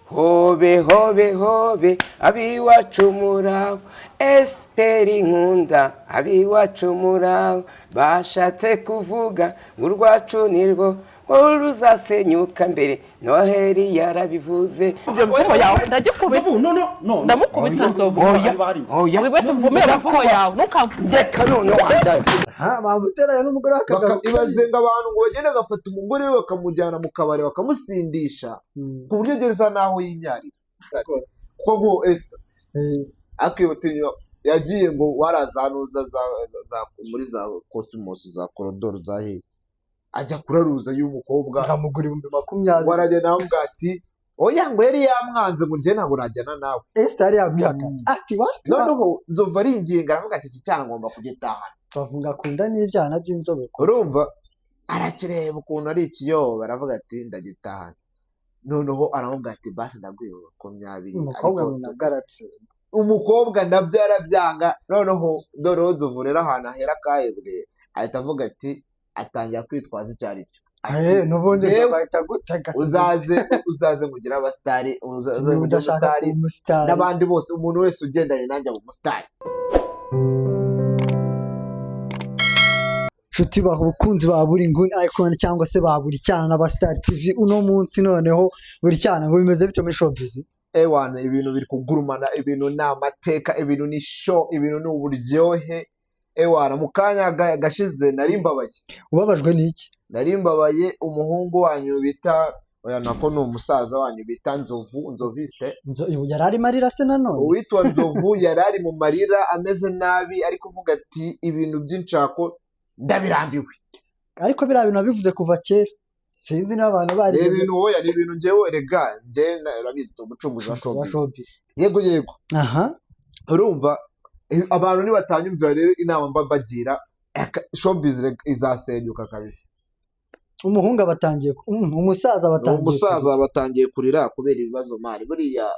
hobe hobe hobe abiwacu muraho Esiteri nkunda abiwacu muraho bashatse kuvuga ngo urwacu nirwo ruzasenyuka mbere Noheli yarabivuze mvumo yawe ndagikubita no ndamukubita nzovu oya buri wese mvumira amavumo yawe ndeka none wandaye bamuteranye n'umugore w'akagabo ibazenga abantu ngo bagende bagafata umugore we bakamujyana mu kabari bakamusindisha ku buryo gereza naho yinyarira kuko ngo Esther akibutinya yagiye ngo warazanuza muri za Cosmos za Korodoro za he ajya kuraruza y'umukobwa nkamugura 20,000 waragenda amuga ati oya ngo yari yamwanze ngo nje ntabwo najyana nawe Esther yari yabwihaka ati wa noneho nzova ari inginga aravuga ati iki cyana ngomba kugitahana twavuga kunda n'ibyana by'inzobe urumva arakireba ukuntu ari ikiyoba aravuga ati ndagitahana noneho aravuga ati basi ndaguye 20 umukobwa munagaratse umukobwa nabyo yarabyanga noneho Dorozo vurera ahantu ahera kahebwe ahita avuga ati atangira kwitwaza icyari cyo n'ubundi bahita gutega uzaze kugira abastari uzaze kugira umusitari n'abandi bose umuntu wese ugendanye nanjye mu mustari nshuti bakunzi ba buri nguni icon cyangwa se ba buri cyana n'abastar TV uno munsi noneho buri cyana ngo bimeze bite muri showbiz ewana ibintu biri kugurumana ibintu n'amateka ibintu ni show ibintu n'uburyohe ewana mukanya gashize narimbabaye ubabajwe n'iki narimbabaye umuhungu wanyu bita oya nako ni umusaza wanyu bita Nzoviste yarari marira se nanone uwitwa Nzovu yarari mu marira ameze nabi ari kuvuga ati ibintu by'inshako ndabirambiwe ariko bira bintu bivuze kuva kera sinzi n'abantu bari ibintu oya ni ibintu njewe rega nje narabizi umucunguzi wa showbiz yego aha urumva abantu ni batanyumvira rero inama mbabagira showbiz izasenyuka kabisa umuhungu abatangiye umusaza batangiye kurira kubera ibibazo mari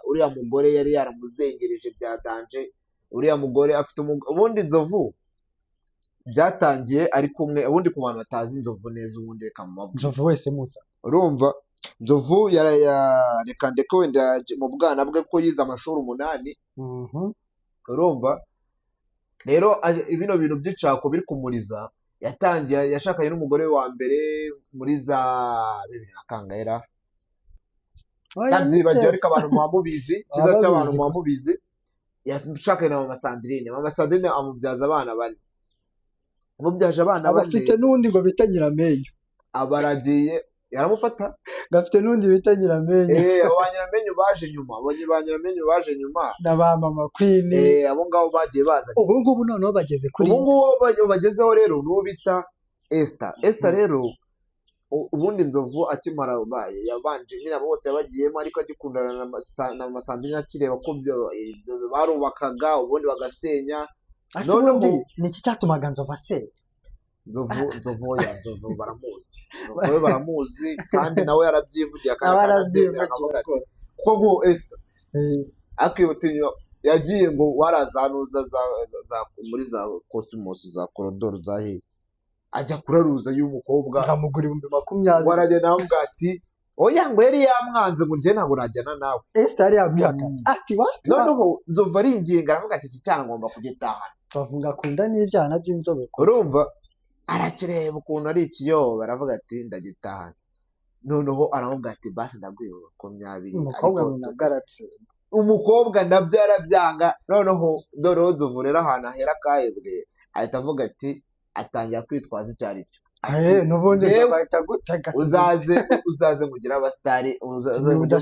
uriya mugore yari yaramuzengereje bya danje uriya mugore afite ubundi Nzovu byatangiye ari kumwe ubundi ku bantu batazi Nzovu neza ubundi reka mu mavuko Nzovu wese musa urumva Nzovu reka ndeke wenda mu bwana bwe ko yize amashuri 8 urumva rero ibino bintu by'icako biri kumuriza yatangiye yashakanye n'umugore wa mbere muri za 2000 kangaera tabyibagiye ariko abantu muhamubizi kiza cy'abantu muhamubizi yashakanye na Mama Sandrine amubyaza abana bane umubyaje abana bane afite n'undi ngo bita Nyiramenyo abaragiye yaramufata gafite n'undi bita Nyiramenyo abanyiramenyo baje nyuma na ba Mama Queen abo ngabo bagiye baza ubu ngubu noneho bageze kuri ubu ngubu bagezeho rero n'uwo bita Esther rero ubundi Nzovu akimara yabanje nyine bose yabagiyemo ariko agikundana na Masandrine akireba ko barubakaga ubundi bagasenya none niki cyatumaga Nzovu asenya Nzovu baramuzi kandi nawe yarabyivugiye kuko ngo Esther akibutinya yagiye ngo warazanuza muri za Cosmos za Korodoro za he ajya kuraruza y'umukobwa nkamugura 20,000 waragenda amuga ati oya ngo yari yamwanze ngo nje ntabwo najyana nawe Esther yari yabwihaka ati wa noneho Nzovu ari inginga aravuga ati iki cyana ngomba kugitahana twavuga kunda n'ibyana by'inzobe urumva arakireba ukuntu ari ikiyoba aravuga ati ndagitahana noneho aravuga ati basi ndaguye 20 umukobwa munagaratse umukobwa nabyo yarabyanga noneho Dorozo vurera ahantu ahera kahebwe ahita avuga ati atangira kwitwaza icyari cyo n'ubundi bahita gutega uzaze kugira abastari uzaze kugira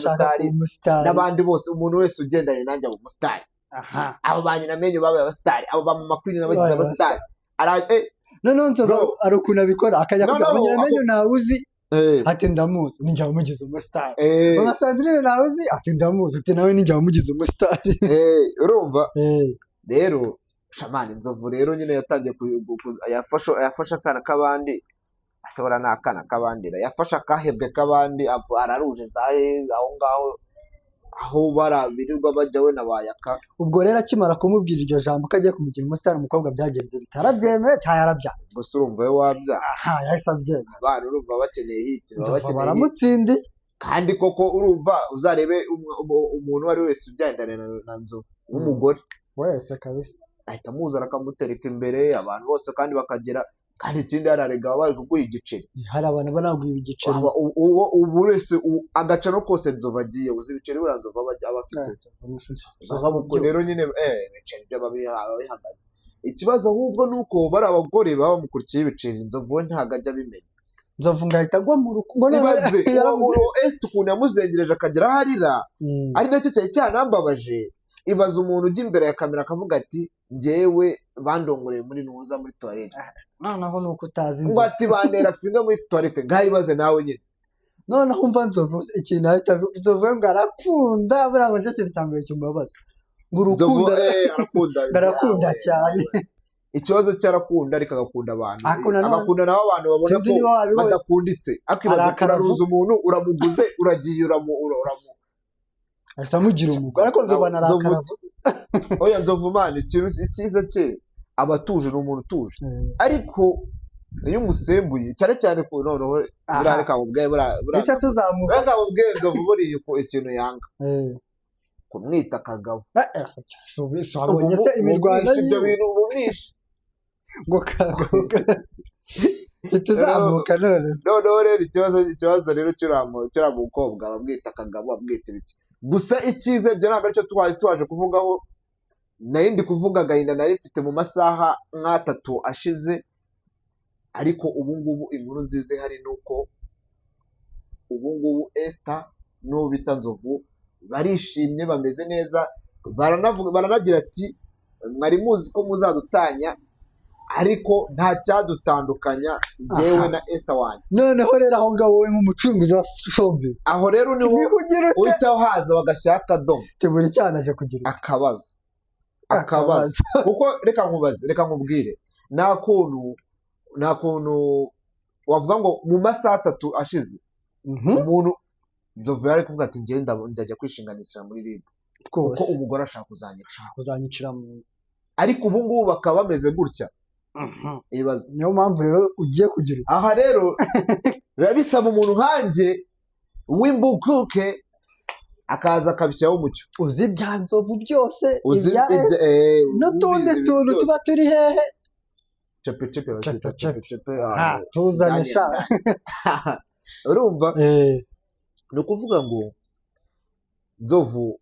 umusitari n'abandi bose umuntu wese ugendanye nanjye mu mustari abo banyiramenyo babaye abastari abo ba Mama Queen n'abagize abastari noneho Nzovu ari ukuntu abikora akajya kugira Nyiramenyo nawe uzi ati ndamuzi ninjye wamugize umusitari Mama Sandrine nawe uzi ati ndamuzi ati nawe ninjye wamugize umusitari urumva rero shamani Nzovu rero nyine yatangiye yafashe akana k'abandi asabora n'akana k'abandi yafashe akahebwe k'abandi araruje zahe aho ngaho aho barabirirwa bajya we nabayaka ubwo rero akimara kumubwira iryo jambo ko agiye kumugira umusitari umukobwa byagenze bitarabyemeye cyangwa yarabyanze gusa urumva we wabya yahise abyemera abana urumva bakeneye hiti baramutsindiye kandi koko urumva uzarebe umuntu uwo ari wese ugendana na nzovu w'umugore wese kabisa ahita amuzana akamutereka imbere abantu bose kandi bakagera kandi ikindi yararega bari kuguha igiceri hari abantu banaguha igiceri ubu wese agaca no kose nzovu agiye uzi ibiceri buriya nzovu aba afite rero nyine ibiceri byo bihagaze ikibazo ahubwo ni uko bari abagore baba bamukurikiye ibiceri nzovu we ntabwo ajya abimenya nzovu ngahita agwa mu rukundo ibaze ese ukuntu yamuzengereje akagera aho arira ari nacyo cyari cyanambabaje ibaza umuntu ujya imbere ya kamera akavuga ati njyewe bandongoreye muri nuza muri toilette noneho nuko utazi ngo ati bandera finga muri toilette ngaho ibaze nawe nyine noneho umva nzovu ikintu ahita nzovu ngo arakunda buriya ngo nicyo kintu cya mbere kimubabaza ngo urukundo arakunda cyane ikibazo cyarakunda ariko agakunda abantu agakunda nabo abantu babona ko badakunditse akibaza kuraruza umuntu uramuguze uragiye asa mugira umugore ariko nzovu anarakara oya nzovu mani ikintu cyiza cye aba atuje ni umuntu utuje ariko iyo umusembuye cyane cyane ku noneho burareka mubwiye tuzamuka nzovu buriye ikintu yanga kumwita akagabo wabonye se imirwano ibyo bintu umumwishe ngo tuzamuka noneho rero ikibazo rero kiriya mukobwa bamwita akagabo bamwita ibiki gusa icyiza ibyo ntabwo aricyo twari tuwaje kuvugaho nari ndi kuvuga agahinda nari mfite mu masaha nk'atatu ashize ariko ubungubu inkuru nziza ihari ni uko ubungubu Esther n'uwo bita Nzovu barishimye bameze neza baranagira ati mwari muzi ko muzadutanya ariko nta cyadutandukanya njyewe na Esther wanjye noneho rero aho ngaho wowe nk'umucunguzi wa showbiz aho rero niho uhita haza bagashyira akadomo teburi cyane aje kugira akabazo kuko reka nkubwire nta kuntu wavuga ngo mu masaha atatu ashize umuntu Nzovu yari kuvuga ati ngenda ndajya kwishinganisha muri RIB kuko umugore ashaka kuzanyicira mu nzu ariko ubu ngubu bakaba bameze gutya ibaze niyo mpamvu rero ugiye kugira aha rero biba bisaba umuntu nkanjye w'imbukuke akaza akabishyiraho umucyo uzi ibya Nzovu byose n'utundi tuntu tuba turi hehe cepe tuzane sha urumva ni ukuvuga ngo Nzovu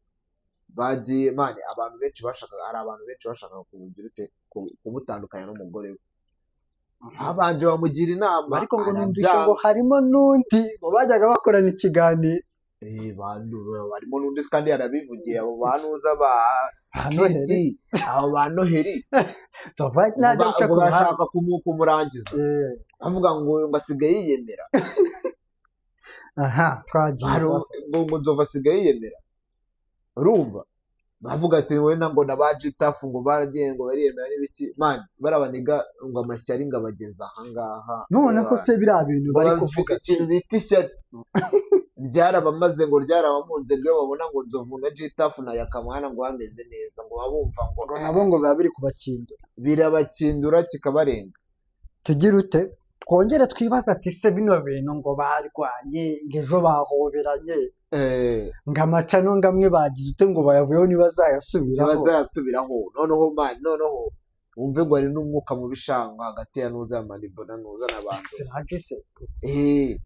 bagiye mani abantu benshi bashakaga kumutandukanya n'umugore we abanje bamugira inama ariko ngo numvise ngo harimo n'undi ngo bajyaga bakorana ikiganiro harimo n'undi kandi yarabivugiye abo banuza abo ba Noheli ngo bashaka kumurangiza bavuga ngo asigaye yiyemera ngo Nzovu asigaye yiyemera urumva bavuga ati wowe ngo nabajitafu ngo baragiye ngo bariyemera n'ibiki mani barabaniga ngo amashyari ngo abageza ahangaha none ko se biriya bintu bari kuvuga ikintu bita ishyari ryarabamaze ngo ryarabamunze ngo babona ngo Nzovu na jitafu na Yakamwana ngo bameze neza ngo babumva ngo nabo ngo biba biri kubakindura birabakindura kikabarenga tugira ute twongere twibaza ati se bino bintu ngo barwanye ngo ejo bahoberanye ngo amacano ngamwe bagize ute ngo bayavuyeho ntibazayasubiraho noneho wumve ngo ari n'umwuka mu bishanga hagati ya nuza Manibo na nuza n'abantu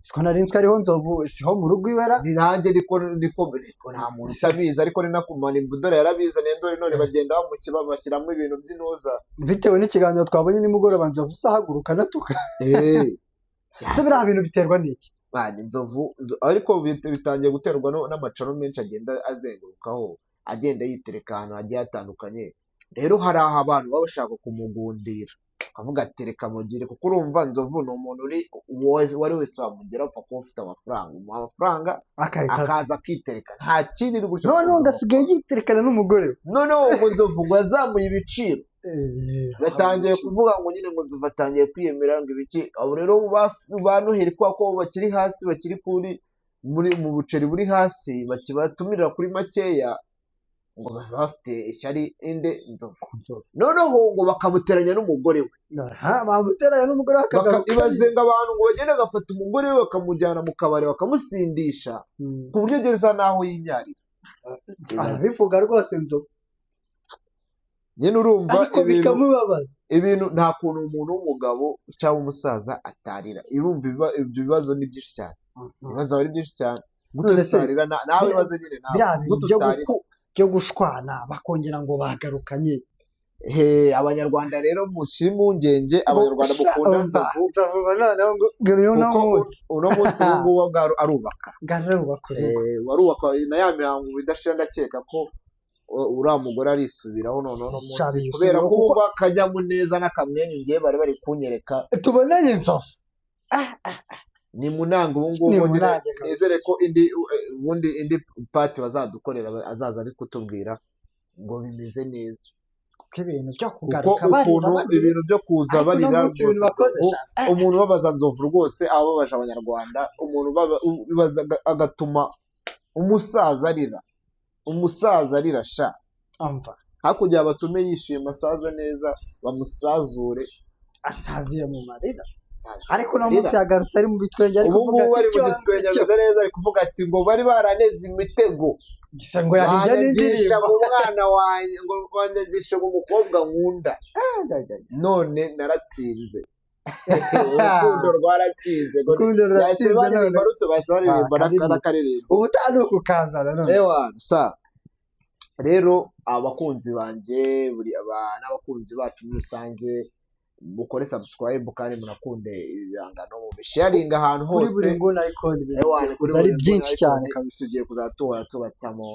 siko nari nzi ko ariho Nzovu siho mu rugo iwera nanjye niko nta muntu utabizi ariko ni na ku Manibo dore yarabizaniye none bagenda bamukiba bashyiramo ibintu by'inoza bitewe n'ikiganiro twabonye nimugoroba Nzovu usahaguruka natuka se biriya bintu biterwa n'iki Nzovu ariko bitangiye guterwa n'amacaro menshi agenda azengurukaho agenda yitereka ahantu hagiye hatandukanye rero hari aho abantu baba bashaka kumugundira akavuga ati reka mugire kuko urumva Nzovu ni umuntu wari wese wamugera upfa kuba ufite amafaranga akaza akitereka nta kindi uri gutyo noneho ngasigaye yiterekana n'umugore we noneho ngo Nzovu ngo yazamuye ibiciro batangiye kuvuga ngo nyine ngo Nzovu atangiye kwiyemera ngo ibiki abo rero ba Noheli kubera ko bakiri hasi bakiri mu buceri buri hasi bakibatumirira kuri makeya ngo baba bafite ishyari inde inzovu noneho ngo bakamuteranya n'umugore we bamuteranya n'umugore we ibaze ngo abantu ngo bagende bagafata umugore we bakamujyana mu kabari bakamusindisha ku buryo ageza n'aho yinyarira bivuga rwose inzovu nyine urumva bikamubabaza ibintu nta kuntu umuntu w'umugabo cyangwa umusaza atarira irumva ibyo bibazo ni byinshi cyane ibibazo ari byinshi cyane gututarira nawe bibazo nyine nawe byo gushwana bakongera ngo bagarukanye abanyarwanda rero muci impungenge abanyarwanda mukunda nzovu uno munsi ngubu arubaka warubaka na ya mihango bidashira ndakeka ko uriya mugore arisubiraho noneho munsi kubera ko uba akanyamuneza n'akamwenyu ngiye bari kunyereka tubonanye inzovu ni munanga ubu ngubu nizere ko indi pati bazadukorera azaza ari kutubwira ngo bimeze neza kuko ibintu byo kugaruka ibintu byo kuza barira umuntu babaza nzovu rwose aba babaje abanyarwanda umuntu agatuma umusaza arira sha hakurya batume yishima asaza neza bamusazure asaziye mu marira ariko no munsi yagarutse ari mu bitwenge ariko ubu bari mu bitwenge ameze neza ari kuvuga ati ngo bari baraneze imitego ngo yanyagisha mu mwana wanjye ngo wanyagisha mu mukobwa nkunda none naratsinze urukundo rwaratsinze none ubu utanu kukazana none rero abakunzi banjye n'abakunzi bacu muri rusange mukore subscribe kandi munakunde ibihangano mu bisharinga ahantu hose kuri buri nguni icon ari byinshi cyane kabisa ugiye kuzatora tubatsamo